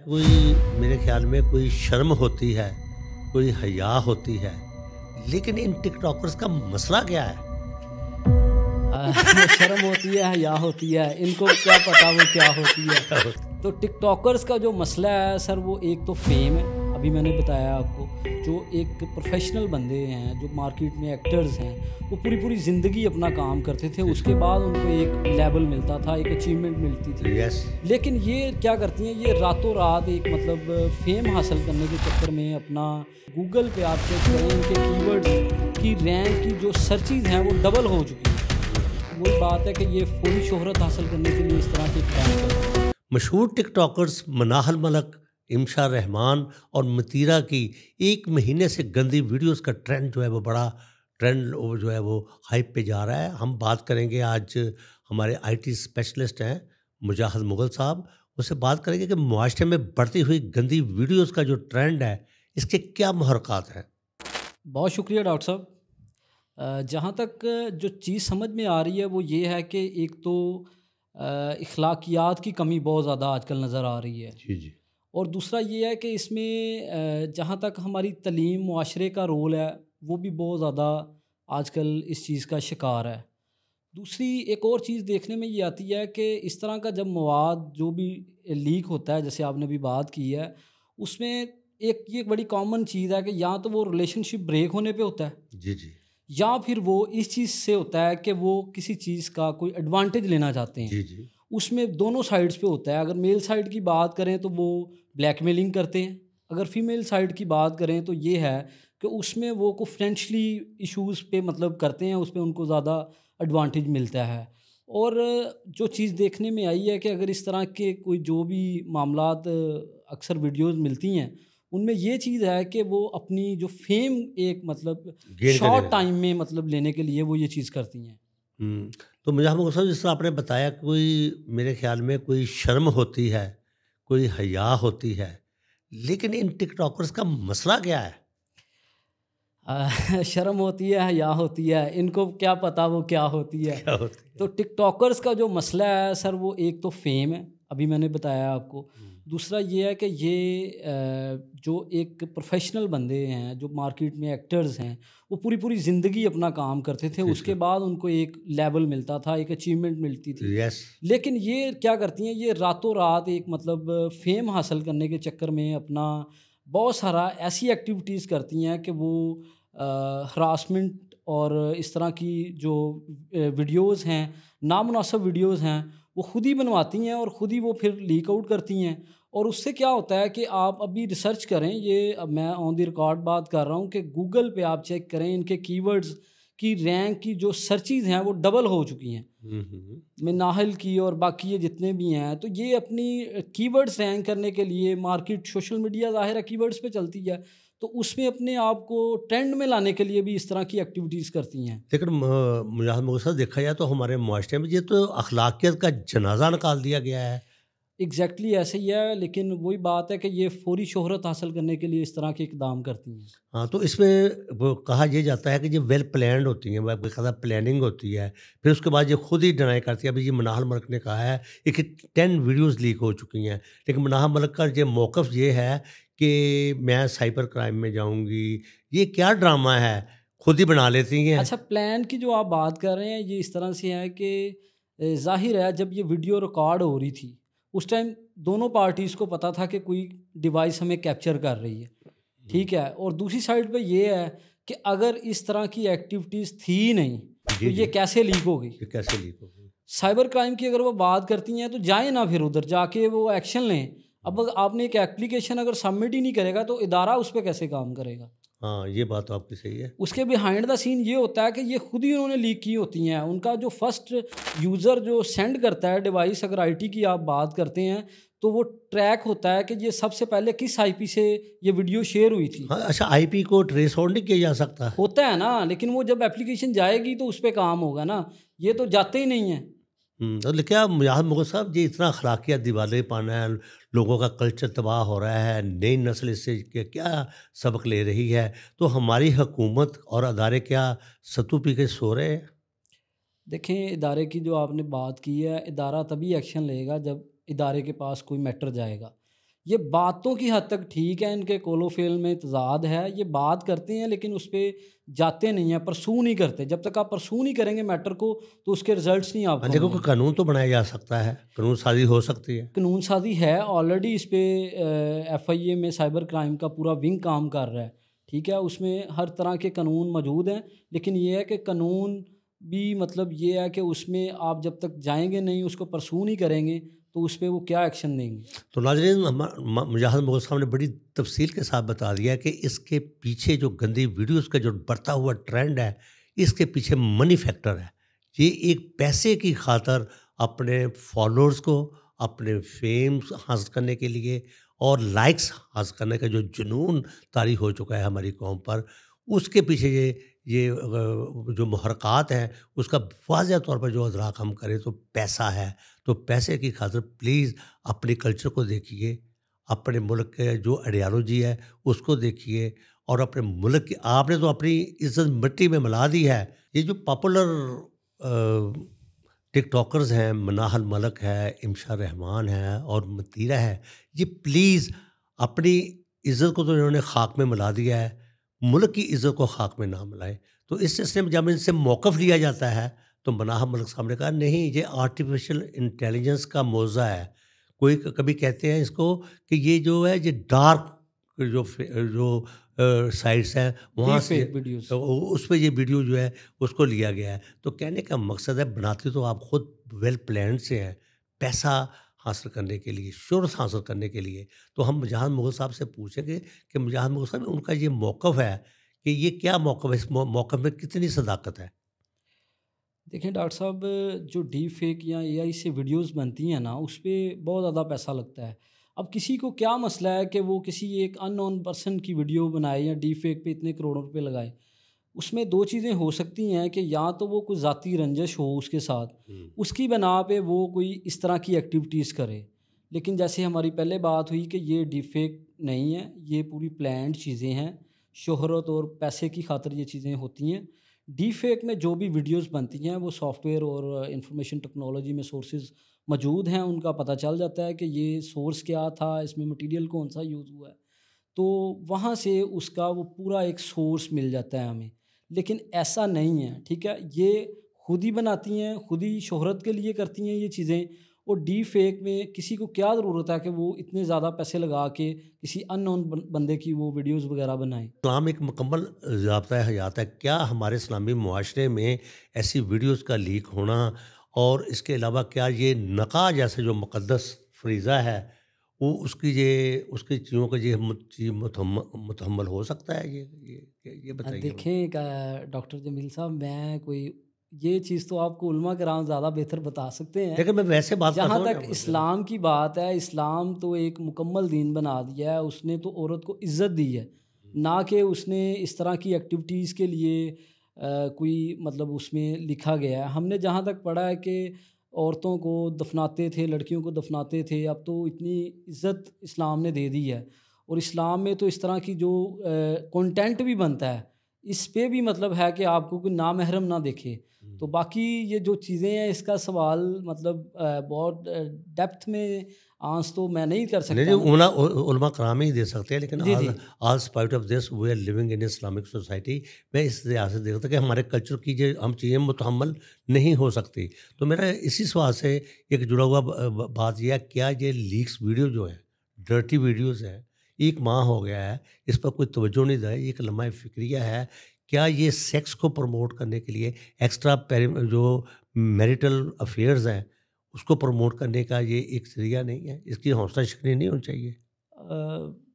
کوئی میرے خیال میں کوئی شرم ہوتی ہے، کوئی حیا ہوتی ہے، لیکن ان ٹک ٹاکرز کا مسئلہ کیا ہے؟ شرم ہوتی ہے حیا ہوتی ہے، ان کو کیا پتا وہ کیا ہوتی ہے۔ کیا ہوتی تو ٹک ٹاکرز کا جو مسئلہ ہے سر، وہ ایک تو فیم ہے، ابھی میں نے بتایا آپ کو، جو ایک پروفیشنل بندے ہیں جو مارکیٹ میں ایکٹرز ہیں، وہ پوری زندگی اپنا کام کرتے تھے، اس کے بعد ان کو ایک لیول ملتا تھا، ایک اچیومنٹ ملتی تھی۔ یس لیکن یہ کیا کرتی ہیں، یہ راتوں رات ایک مطلب فیم حاصل کرنے کے چکر میں اپنا گوگل پہ آپ چیک کریں، ان کے کی ورڈز کی رینک کی جو سرچیز ہیں وہ ڈبل ہو چکی ہیں۔ وہی بات ہے کہ یہ فوری شہرت حاصل کرنے کے لیے اس طرح کے کام کرتے ہیں۔ مشہور ٹک ٹاکرز مناہ الملک، امشا رحمان اور متیرہ کی ایک مہینے سے گندی ویڈیوز کا ٹرینڈ جو ہے وہ بڑا ٹرینڈ جو ہے وہ ہائپ پہ جا رہا ہے۔ ہم بات کریں گے، آج ہمارے آئی ٹی اسپیشلسٹ ہیں مجاہد مغل صاحب، اس سے بات کریں گے کہ معاشرے میں بڑھتی ہوئی گندی ویڈیوز کا جو ٹرینڈ ہے اس کے کیا محرکات ہیں۔ بہت شکریہ ڈاکٹر صاحب۔ جہاں تک جو چیز سمجھ میں آ رہی ہے وہ یہ ہے کہ ایک تو اخلاقیات کی کمی بہت زیادہ آج کل نظر آ رہی ہے، جی جی اور دوسرا یہ ہے کہ اس میں جہاں تک ہماری تعلیم معاشرے کا رول ہے وہ بھی بہت زیادہ آج کل اس چیز کا شکار ہے۔ دوسری ایک اور چیز دیکھنے میں یہ آتی ہے کہ اس طرح کا جب مواد جو بھی لیک ہوتا ہے، جیسے آپ نے بھی بات کی ہے، اس میں ایک یہ بڑی کامن چیز ہے کہ یا تو وہ ریلیشن شپ بریک ہونے پہ ہوتا ہے، جی جی یا پھر وہ اس چیز سے ہوتا ہے کہ وہ کسی چیز کا کوئی ایڈوانٹیج لینا چاہتے ہیں۔ جی جی اس میں دونوں سائڈز پہ ہوتا ہے۔ اگر میل سائڈ کی بات کریں تو وہ بلیک میلنگ کرتے ہیں، اگر فیمیل سائڈ کی بات کریں تو یہ ہے کہ اس میں وہ کو فائنینشلی ایشوز پہ مطلب کرتے ہیں، اس پہ ان کو زیادہ ایڈوانٹیج ملتا ہے۔ اور جو چیز دیکھنے میں آئی ہے کہ اگر اس طرح کے کوئی جو بھی معاملات اکثر ویڈیوز ملتی ہیں، ان میں یہ چیز ہے کہ وہ اپنی جو فیم ایک مطلب گین کرنے شارٹ لگے۔ ٹائم میں مطلب لینے کے لیے وہ یہ چیز کرتی ہیں۔ تو مجاہد مغل صاحب، جس طرح آپ نے بتایا، کوئی میرے خیال میں کوئی شرم ہوتی ہے، کوئی حیا ہوتی ہے، لیکن ان ٹک ٹاکرز کا مسئلہ کیا ہے؟ شرم ہوتی ہے حیا ہوتی ہے، ان کو کیا پتا وہ کیا ہوتی ہے۔ کیا ہوتی ہے؟ تو ٹک ٹاکرز کا جو مسئلہ ہے سر، وہ ایک تو فیم ہے، ابھی میں نے بتایا آپ کو۔ دوسرا یہ ہے کہ یہ جو ایک پروفیشنل بندے ہیں جو مارکیٹ میں ایکٹرز ہیں، وہ پوری زندگی اپنا کام کرتے تھے، اس کے بعد ان کو ایک لیول ملتا تھا، ایک اچیومنٹ ملتی تھی۔ یس لیکن یہ کیا کرتی ہیں، یہ راتوں رات ایک مطلب فیم حاصل کرنے کے چکر میں اپنا بہت سارا ایسی ایکٹیویٹیز کرتی ہیں کہ وہ ہراسمنٹ اور اس طرح کی جو ویڈیوز ہیں، نامناسب ویڈیوز ہیں، وہ خود ہی بنواتی ہیں اور خود ہی وہ پھر لیک آؤٹ کرتی ہیں۔ اور اس سے کیا ہوتا ہے کہ آپ ابھی ریسرچ کریں، یہ اب میں آن دی ریکارڈ بات کر رہا ہوں کہ گوگل پہ آپ چیک کریں، ان کے کی ورڈز کی رینک کی جو سرچیز ہیں وہ ڈبل ہو چکی ہیں، میں ناہل کی اور باقی یہ جتنے بھی ہیں۔ تو یہ اپنی کی ورڈز رینک کرنے کے لیے مارکیٹ سوشل میڈیا ظاہر ہے کی ورڈز پہ چلتی ہے، تو اس میں اپنے آپ کو ٹرینڈ میں لانے کے لیے بھی اس طرح کی ایکٹیویٹیز کرتی ہیں۔ لیکن مجاہد مغل صاحب، دیکھا جائے تو ہمارے معاشرے میں یہ تو اخلاقیت کا جنازہ نکال دیا گیا ہے۔ ایگزیکٹلی ایسے ہی ہے، لیکن وہی بات ہے کہ یہ فوری شہرت حاصل کرنے کے لیے اس طرح کے اقدام کرتی ہیں۔ ہاں، تو اس میں وہ کہا یہ جاتا ہے کہ یہ ویل پلانڈ ہوتی ہیں، باقاعدہ پلاننگ ہوتی ہے، پھر اس کے بعد یہ خود ہی ڈینائی کرتی ہے۔ ابھی یہ مناہ الملک نے کہا ہے کہ 10 ویڈیوز لیک ہو چکی ہیں، لیکن مناہ ملک کا یہ موقف یہ ہے کہ میں سائبر کرائم میں جاؤں گی۔ یہ کیا ڈرامہ ہے، خود ہی بنا لیتی ہیں۔ اچھا، پلان کی جو آپ بات کر رہے ہیں یہ اس طرح سے ہے کہ ظاہر ہے جب یہ ویڈیو ریکارڈ ہو رہی تھی اس ٹائم دونوں پارٹیز کو پتہ تھا کہ کوئی ڈیوائس ہمیں کیپچر کر رہی ہے، ٹھیک ہے، اور دوسری سائڈ پہ یہ ہے کہ اگر اس طرح کی ایکٹیویٹیز تھی نہیں تو یہ کیسے لیک ہو گئی؟ یہ کیسے لیک ہو گئی؟ سائبر کرائم کی اگر وہ بات کرتی ہیں تو جائیں نا، پھر ادھر جا کے وہ ایکشن لیں۔ اب آپ نے ایک ایپلیکیشن اگر سبمٹ ہی نہیں کرے گا تو ادارہ اس پہ کیسے کام کرے گا؟ ہاں، یہ بات تو آپ کی صحیح ہے۔ اس کے بیہائنڈ دا سین یہ ہوتا ہے کہ یہ خود ہی انہوں نے لیک کی ہوتی ہیں۔ ان کا جو فرسٹ یوزر جو سینڈ کرتا ہے ڈیوائس، اگر آئی ٹی کی آپ بات کرتے ہیں تو وہ ٹریک ہوتا ہے کہ یہ سب سے پہلے کس آئی پی سے یہ ویڈیو شیئر ہوئی تھی۔ ہاں، اچھا، آئی پی کو ٹریس آؤٹ نہیں کیا جا سکتا؟ ہوتا ہے نا، لیکن وہ جب اپلیکیشن جائے گی تو اس پہ کام ہوگا نا، یہ تو جاتے ہی نہیں ہیں۔ کیا مجاہد مغل صاحب، یہ اتنا اخلاقیات دیوالے پانا ہے، لوگوں کا کلچر تباہ ہو رہا ہے، نئی نسل اس سے کیا سبق لے رہی ہے؟ تو ہماری حکومت اور ادارے کیا ستو پی کے سو رہے ہیں؟ دیکھیں، ادارے کی جو آپ نے بات کی ہے، ادارہ تبھی ایکشن لے گا جب ادارے کے پاس کوئی میٹر جائے گا۔ یہ باتوں کی حد تک ٹھیک ہے، ان کے کولوفیل میں تضاد ہے، یہ بات کرتے ہیں لیکن اس پہ جاتے نہیں ہیں، پرسو نہیں کرتے. جب تک آپ پرسو نہیں کریں گے میٹر کو تو اس کے رزلٹس نہیں آپ کو لیکن ملیں کوئی گے. قانون تو بنایا جا سکتا ہے، قانون سازی ہو سکتی ہے. قانون سازی ہے آلریڈی، اس پہ ایف آئی اے میں سائبر کرائم کا پورا ونگ کام کر رہا ہے. ٹھیک ہے، اس میں ہر طرح کے قانون موجود ہیں، لیکن یہ ہے کہ قانون بھی مطلب یہ ہے کہ اس میں آپ جب تک جائیں گے نہیں، اس کو پرسو نہیں کریں گے تو اس پہ وہ کیا ایکشن دیں گے. تو ناظرین، مجاہد مغل صاحب نے بڑی تفصیل کے ساتھ بتا دیا کہ اس کے پیچھے جو گندی ویڈیوز کا جو بڑھتا ہوا ٹرینڈ ہے، اس کے پیچھے منی فیکٹر ہے. یہ ایک پیسے کی خاطر اپنے فالوورز کو، اپنے فیم حاصل کرنے کے لیے اور لائکس حاصل کرنے کا جو جنون طاری ہو چکا ہے ہماری قوم پر، اس کے پیچھے یہ جو محرکات ہیں، اس کا واضح طور پر جو ادراک ہم کریں تو پیسہ ہے. تو پیسے کی خاطر پلیز اپنی کلچر کو دیکھیے، اپنے ملک کے جو آئیڈیالوجی ہے اس کو دیکھیے، اور اپنے ملک کی آپ نے تو اپنی عزت مٹی میں ملا دی ہے. یہ جو پاپولر ٹک ٹاکرز ہیں، مناہل ملک ہے، امشا رحمان ہے اور متیرہ ہے، یہ پلیز اپنی عزت کو تو انہوں نے خاک میں ملا دیا ہے، ملک کی عزت کو خاک میں نہ ملائیں. تو اس سلسلے میں جب ان سے موقف لیا جاتا ہے تو مناہل ملک صاحب نے کہا نہیں، یہ آرٹیفیشل انٹیلیجنس کا موضوع ہے. کوئی کبھی کہتے ہیں اس کو کہ یہ جو ہے یہ ڈارک جو سائٹس ہیں وہاں ڈیپ سے فیک ویڈیوز. اس پہ یہ ویڈیو جو ہے اس کو لیا گیا ہے. تو کہنے کا مقصد ہے، بناتے تو آپ خود ویل پلانڈ سے ہیں، پیسہ حاصل کرنے کے لیے، شہرت حاصل کرنے کے لیے. تو ہم مجاہد مغل صاحب سے پوچھیں گے کہ مجاہد مغل صاحب ان کا یہ موقف ہے کہ یہ کیا موقف ہے، اس موقف میں کتنی صداقت ہے؟ دیکھیں ڈاکٹر صاحب، جو ڈیپ فیک یا اے آئی سے ویڈیوز بنتی ہیں نا، اس پہ بہت زیادہ پیسہ لگتا ہے. اب کسی کو کیا مسئلہ ہے کہ وہ کسی ایک ان نون پرسن کی ویڈیو بنائے یا ڈیپ فیک پہ اتنے کروڑوں روپے لگائے؟ اس میں دو چیزیں ہو سکتی ہیں کہ یا تو وہ کوئی ذاتی رنجش ہو اس کے ساتھ، اس کی بنا پہ وہ کوئی اس طرح کی ایکٹیویٹیز کرے. لیکن جیسے ہماری پہلے بات ہوئی کہ یہ ڈیپ فیک نہیں ہے، یہ پوری پلانڈ چیزیں ہیں، شہرت اور پیسے کی خاطر یہ چیزیں ہوتی ہیں. ڈیپ فیک میں جو بھی ویڈیوز بنتی ہیں وہ سافٹ ویئر اور انفارمیشن ٹیکنالوجی میں سورسز موجود ہیں، ان کا پتہ چل جاتا ہے کہ یہ سورس کیا تھا، اس میں مٹیریل کون سا یوز ہوا ہے، تو وہاں سے اس کا وہ پورا ایک سورس مل جاتا ہے ہمیں. لیکن ایسا نہیں ہے، ٹھیک ہے، یہ خود ہی بناتی ہیں، خود ہی شہرت کے لیے کرتی ہیں یہ چیزیں. اور ڈیپ فیک میں کسی کو کیا ضرورت ہے کہ وہ اتنے زیادہ پیسے لگا کے کسی ان نون بندے کی وہ ویڈیوز وغیرہ بنائیں. اسلام ایک مکمل ضابطۂ حیات ہے. کیا ہمارے اسلامی معاشرے میں ایسی ویڈیوز کا لیک ہونا اور اس کے علاوہ کیا یہ نکاح جیسے جو مقدس فریضہ ہے وہ اس کی چیزوں کا یہ متحمل ہو سکتا ہے؟ یہ بتائیے. دیکھیں ڈاکٹر جمیل صاحب، میں کوئی یہ چیز تو آپ کو علماء کرام زیادہ بہتر بتا سکتے ہیں. لیکن میں ویسے بات کرتا جہاں ہوں تک اسلام کی بات ہے، اسلام تو ایک مکمل دین بنا دیا ہے. اس نے تو عورت کو عزت دی ہے، نہ کہ اس نے اس طرح کی ایکٹیویٹیز کے لیے کوئی مطلب اس میں لکھا گیا ہے. ہم نے جہاں تک پڑھا ہے کہ عورتوں کو دفناتے تھے، لڑکیوں کو دفناتے تھے، اب تو اتنی عزت اسلام نے دے دی ہے. اور اسلام میں تو اس طرح کی جو کنٹینٹ بھی بنتا ہے، اس پہ بھی مطلب ہے کہ آپ کو کوئی نامحرم نہ دیکھے. تو باقی یہ جو چیزیں ہیں، اس کا سوال مطلب بہت ڈیپتھ میں آنس تو میں نہیں کر سکتا. نہیں، علماء کرام ہی دے سکتے ہیں، لیکن جی جی all spite of this we are living in Islamic society. میں اس لحاظ سے دیکھتا کہ ہمارے کلچر کی جو ہم چیزیں متحمل نہیں ہو سکتی. تو میرا اسی سوال سے ایک جڑا ہوا بات یہ ہے، کیا یہ لیکس ویڈیو جو ہیں، ڈرٹی ویڈیوز ہیں، ایک ماہ ہو گیا ہے، اس پر کوئی توجہ نہیں دے، ایک لمحہ فکریہ ہے، کیا یہ سیکس کو پروموٹ کرنے کے لیے ایکسٹرا جو میریٹل افیئرز ہیں اس کو پروموٹ کرنے کا یہ ایک ذریعہ نہیں ہے؟ اس کی حوصلہ شکنی نہیں ہونی چاہیے؟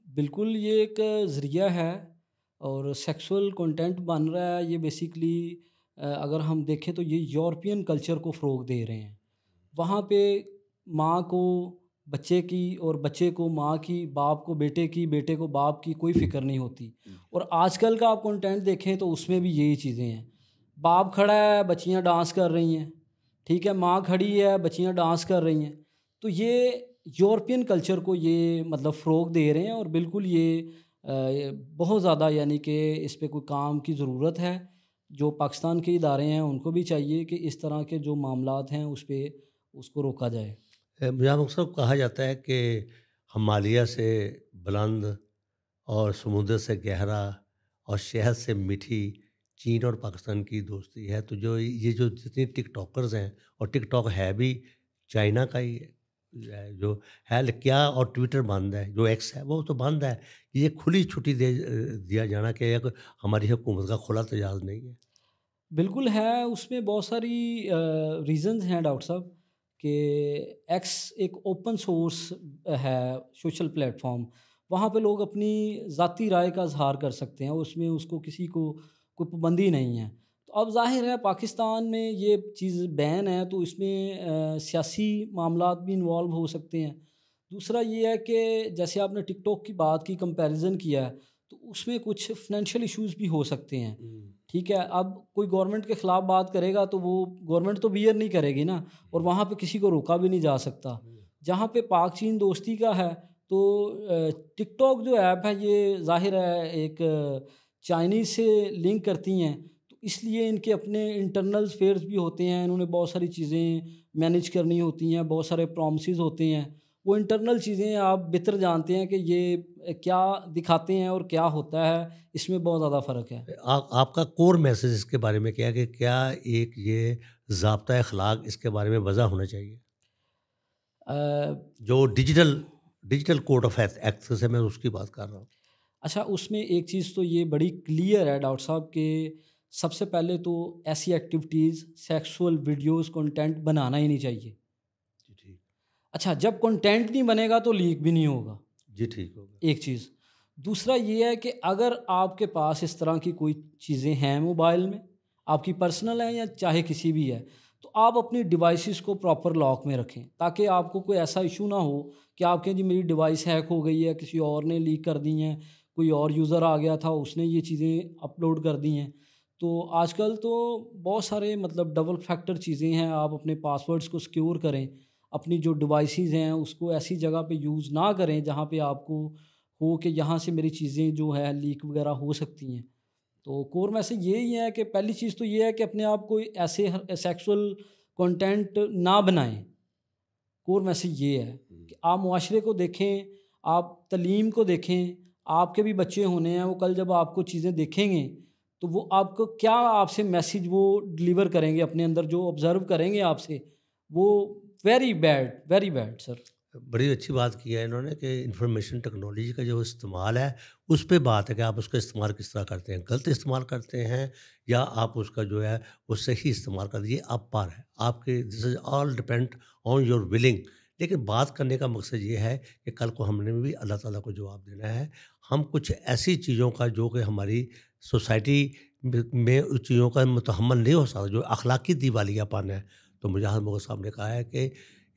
بالکل یہ ایک ذریعہ ہے، اور سیکسول کنٹینٹ بن رہا ہے. یہ بیسیکلی اگر ہم دیکھیں تو یہ یورپین کلچر کو فروغ دے رہے ہیں. وہاں پہ ماں کو بچے کی اور بچے کو ماں کی، باپ کو بیٹے کی، بیٹے کو باپ کی کوئی فکر نہیں ہوتی. اور آج کل کا آپ کنٹینٹ دیکھیں تو اس میں بھی یہی چیزیں ہیں. باپ کھڑا ہے، بچیاں ڈانس کر رہی ہیں، ٹھیک ہے، ماں کھڑی ہے، بچیاں ڈانس کر رہی ہیں. تو یہ یورپین کلچر کو یہ مطلب فروغ دے رہے ہیں، اور بالکل یہ بہت زیادہ یعنی کہ اس پہ کوئی کام کی ضرورت ہے. جو پاکستان کے ادارے ہیں ان کو بھی چاہیے کہ اس طرح کے جو معاملات ہیں اس پہ اس کو روکا جائے. مجھے مقصد کہا جاتا ہے کہ ہمالیہ سے بلند اور سمندر سے گہرا اور شہد سے میٹھی چین اور پاکستان کی دوستی ہے، تو جو یہ جو جتنے ٹک ٹاکرز ہیں، اور ٹک ٹاک ہے بھی چائنا کا ہی ہے جو ہے، کیا اور ٹویٹر بند ہے، جو ایکس ہے وہ تو بند ہے۔ یہ کھلی چھٹی دیا جانا کہ ایک ہماری حکومت کا کھلا تجاوز نہیں ہے۔ بالکل ہے، اس میں بہت ساری ریزنز ہیں ڈاکٹر صاحب، کہ ایکس ایک اوپن سورس ہے سوشل پلیٹ فارم، وہاں پہ لوگ اپنی ذاتی رائے کا اظہار کر سکتے ہیں، اس میں اس کو کسی کو کوئی پابندی نہیں ہے۔ تو اب ظاہر ہے پاکستان میں یہ چیز بین ہے، تو اس میں سیاسی معاملات بھی انوالو ہو سکتے ہیں۔ دوسرا یہ ہے کہ جیسے آپ نے ٹک ٹاک کی بات کی، کمپیریزن کیا ہے، تو اس میں کچھ فنینشیل ایشوز بھی ہو سکتے ہیں۔ ٹھیک ہے، اب کوئی گورنمنٹ کے خلاف بات کرے گا تو وہ گورنمنٹ تو بیئر نہیں کرے گی نا، اور وہاں پہ کسی کو روکا بھی نہیں جا سکتا۔ جہاں پہ پاک چین دوستی کا ہے، تو ٹک ٹاک جو ایپ ہے یہ ظاہر ہے ایک چائنیز سے لنک کرتی ہیں، تو اس لیے ان کے اپنے انٹرنل افیئرز بھی ہوتے ہیں، انہوں نے بہت ساری چیزیں مینیج کرنی ہوتی ہیں، بہت سارے پرومسز ہوتے ہیں، وہ انٹرنل چیزیں آپ بہتر جانتے ہیں کہ یہ کیا دکھاتے ہیں اور کیا ہوتا ہے، اس میں بہت زیادہ فرق ہے۔ آپ کا کور میسج اس کے بارے میں کیا ہے کہ کیا ایک یہ ضابطۂ اخلاق اس کے بارے میں وضع ہونا چاہیے؟ آ، جو ڈیجیٹل کوڈ آف ایتھکس ہے، میں اس کی بات کر رہا ہوں۔ اچھا، اس میں ایک چیز تو یہ بڑی کلیئر ہے ڈاکٹر صاحب، کہ سب سے پہلے تو ایسی ایکٹیویٹیز سیکسول ویڈیوز کنٹینٹ بنانا ہی نہیں چاہیے۔ جی ٹھیک۔ اچھا، جب کنٹینٹ نہیں بنے گا تو لیک بھی نہیں ہوگا، جی ٹھیک ہوگا۔ ایک چیز۔ دوسرا یہ ہے کہ اگر آپ کے پاس اس طرح کی کوئی چیزیں ہیں موبائل میں، آپ کی پرسنل ہیں یا چاہے کسی بھی ہے، تو آپ اپنی ڈیوائسز کو پراپر لاک میں رکھیں، تاکہ آپ کو کوئی ایسا ایشو نہ ہو کہ آپ کہیں جی میری ڈیوائس ہیک ہو گئی ہے، کسی اور نے لیک کر دی ہیں، کوئی اور یوزر آ گیا تھا اس نے یہ چیزیں اپلوڈ کر دی ہیں۔ تو آج کل تو بہت سارے مطلب ڈبل فیکٹر چیزیں ہیں، آپ اپنے پاسورڈز کو سیکیور کریں، اپنی جو ڈیوائسز ہیں اس کو ایسی جگہ پہ یوز نہ کریں جہاں پہ آپ کو ہو کہ یہاں سے میری چیزیں جو ہے لیک وغیرہ ہو سکتی ہیں۔ تو کور میسج یہی ہے کہ پہلی چیز تو یہ ہے کہ اپنے آپ کو ایسے سیکسول کنٹینٹ نہ بنائیں۔ کور میسج یہ ہے کہ آپ معاشرے کو دیکھیں، آپ تعلیم کو دیکھیں، آپ کے بھی بچے ہونے ہیں، وہ کل جب آپ کو چیزیں دیکھیں گے تو وہ آپ کو کیا آپ سے میسج وہ ڈلیور کریں گے، اپنے اندر جو آبزرو کریں گے آپ سے، وہ ویری بیڈ سر۔ بڑی اچھی بات کی ہے انہوں نے کہ انفارمیشن ٹیکنالوجی کا جو استعمال ہے اس پہ بات ہے کہ آپ اس کا استعمال کس طرح کرتے ہیں، غلط استعمال کرتے ہیں یا آپ اس کا جو ہے وہ صحیح استعمال کر دیجیے، آپ پر ہے، آپ کے دس از آل ڈپینڈ آن یور ولنگ۔ لیکن بات کرنے کا مقصد یہ ہے کہ کل کو ہم نے بھی اللہ تعالیٰ کو جواب دینا ہے، ہم کچھ ایسی چیزوں کا جو کہ ہماری سوسائٹی میں اس چیزوں کا متحمل نہیں ہو سکتا، جو اخلاقی دیوالیہ پن ہے، تو مجاہد مغل صاحب نے کہا ہے کہ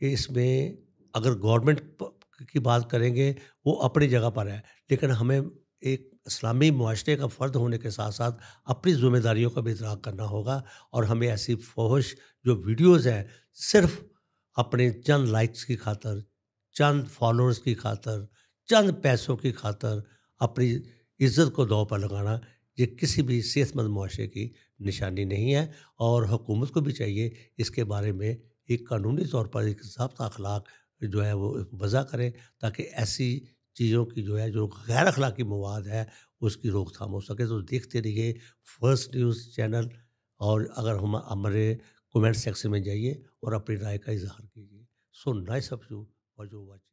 اس میں اگر گورنمنٹ کی بات کریں گے وہ اپنی جگہ پر ہے، لیکن ہمیں ایک اسلامی معاشرے کا فرد ہونے کے ساتھ ساتھ اپنی ذمہ داریوں کا بھی ادراک کرنا ہوگا، اور ہمیں ایسی فحش جو ویڈیوز ہیں صرف اپنے چند لائکس کی خاطر، چند فالوورز کی خاطر، چند پیسوں کی خاطر اپنی عزت کو داؤ پر لگانا، یہ کسی بھی صحت مند معاشرے کی نشانی نہیں ہے، اور حکومت کو بھی چاہیے اس کے بارے میں ایک قانونی طور پر ایک ضابطہ اخلاق جو ہے وہ وضع کرے، تاکہ ایسی چیزوں کی جو ہے جو غیر اخلاقی مواد ہے اس کی روک تھام ہو سکے۔ تو دیکھتے رہیے فرسٹ نیوز چینل، اور اگر ہمارے کومنٹ سیکشن میں جائیے اور اپنی رائے کا اظہار کیجیے۔ So nice of you for جو واچنگ۔